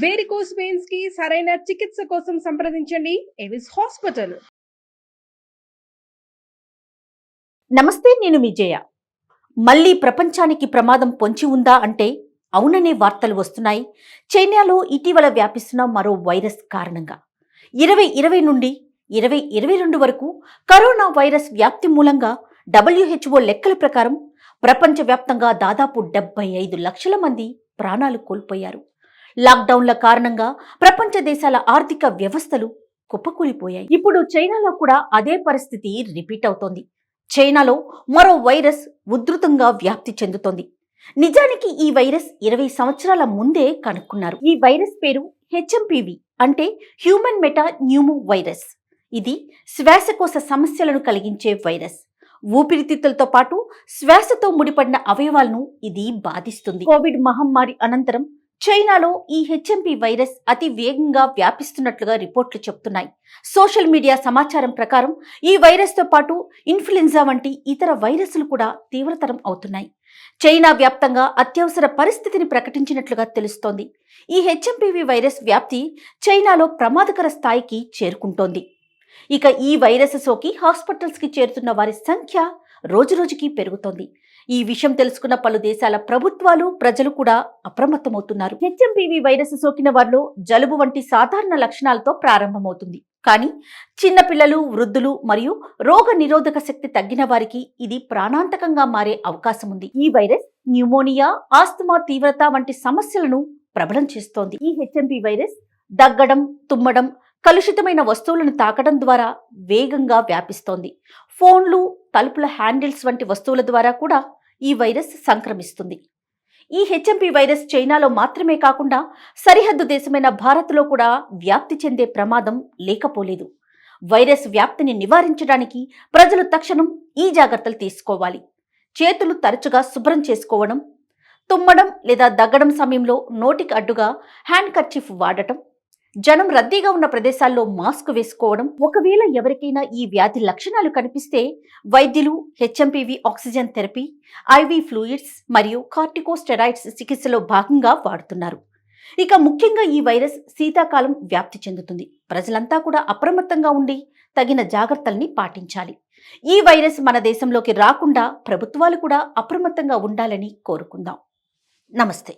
Varicose veins కి సరైన చికిత్స కోసం సంప్రదించండి ఎవిస్ హాస్పిటల్. నమస్తే, నేను మీ జయ. మళ్ళీ ప్రపంచానికి ప్రమాదం పొంచి ఉందా అంటే అవుననే వార్తలు వస్తున్నాయి. చైనాలో ఇటీవల వ్యాపిస్తున్న మరో వైరస్ కారణంగా 2020 నుండి 2022 వరకు కరోనా వైరస్ వ్యాప్తి మూలంగా WHO లెక్కల ప్రకారం ప్రపంచవ్యాప్తంగా దాదాపు 75 లక్షల మంది ప్రాణాలు కోల్పోయారు. లాక్డౌన్ల కారణంగా ప్రపంచ దేశాల ఆర్థిక వ్యవస్థలు కుప్పకూలిపోయాయి. ఇప్పుడు చైనాలో కూడా అదే పరిస్థితి రిపీట్ అవుతోంది. చైనాలో మరో వైరస్ ఉధృతంగా వ్యాప్తి చెందుతోంది. నిజానికి ఈ వైరస్ 20 సంవత్సరాల ముందే కనుక్కున్నారు. ఈ వైరస్ పేరు HMPV, అంటే హ్యూమన్ మెటా న్యూమో వైరస్. ఇది శ్వాసకోశ సమస్యలను కలిగించే వైరస్. ఊపిరితిత్తులతో పాటు శ్వాసతో ముడిపడిన అవయవాలను ఇది బాధిస్తుంది. కోవిడ్ మహమ్మారి అనంతరం చైనాలో ఈ HMP వైరస్ అతి వేగంగా వ్యాపిస్తున్నట్లుగా రిపోర్ట్లు చెబుతున్నాయి. సోషల్ మీడియా సమాచారం ప్రకారం ఈ వైరస్తో పాటు ఇన్ఫ్లుయెంజా వంటి ఇతర వైరస్లు కూడా తీవ్రతరం అవుతున్నాయి. చైనా వ్యాప్తంగా అత్యవసర పరిస్థితిని ప్రకటించినట్లుగా తెలుస్తోంది. ఈ HMPV వైరస్ వ్యాప్తి చైనాలో ప్రమాదకర స్థాయికి చేరుకుంటోంది. ఇక ఈ వైరస్ సోకి హాస్పిటల్స్కి చేరుతున్న వారి సంఖ్య రోజురోజుకి పెరుగుతోంది. ఈ విషయం తెలుసుకున్న పలు దేశాల ప్రభుత్వాలు, ప్రజలు కూడా అప్రమత్తమవుతున్నారు. HMPV వైరస్ సోకిన వారిలో జలుబు వంటి సాధారణ లక్షణాలతో ప్రారంభమవుతుంది. కానీ చిన్నపిల్లలు, వృద్ధులు మరియు రోగ నిరోధక శక్తి తగ్గిన వారికి ఇది ప్రాణాంతకంగా మారే అవకాశం ఉంది. ఈ వైరస్ న్యూమోనియా, ఆస్తమా తీవ్రత వంటి సమస్యలను ప్రబలం చేస్తోంది. ఈ HMP వైరస్ దగ్గడం, తుమ్మడం, కలుషితమైన వస్తువులను తాకడం ద్వారా వేగంగా వ్యాపిస్తోంది. ఫోన్లు, తలుపుల హ్యాండిల్స్ వంటి వస్తువుల ద్వారా కూడా ఈ వైరస్ సంక్రమిస్తుంది. ఈ HMP వైరస్ చైనాలో మాత్రమే కాకుండా సరిహద్దు దేశమైన భారత్లో కూడా వ్యాప్తి చెందే ప్రమాదం లేకపోలేదు. వైరస్ వ్యాప్తిని నివారించడానికి ప్రజలు తక్షణం ఈ జాగ్రత్తలు తీసుకోవాలి. చేతులు తరచుగా శుభ్రం చేసుకోవడం, తుమ్మడం లేదా దగ్గడం సమయంలో నోటికి అడ్డుగా హ్యాండ్ కర్చీఫ్ వాడటం, జనం రద్దీగా ఉన్న ప్రదేశాల్లో మాస్క్ వేసుకోవడం. ఒకవేళ ఎవరికైనా ఈ వ్యాధి లక్షణాలు కనిపిస్తే వైద్యులు HMPV oxygen therapy, IV fluids మరియు కార్టికోస్టెరాయిడ్స్ చికిత్సలో భాగంగా వాడుతున్నారు. ఇక ముఖ్యంగా ఈ వైరస్ శీతాకాలం వ్యాప్తి చెందుతుంది. ప్రజలంతా కూడా అప్రమత్తంగా ఉండి తగిన జాగ్రత్తల్ని పాటించాలి. ఈ వైరస్ మన దేశంలోకి రాకుండా ప్రభుత్వాలు కూడా అప్రమత్తంగా ఉండాలని కోరుకుందాం. నమస్తే.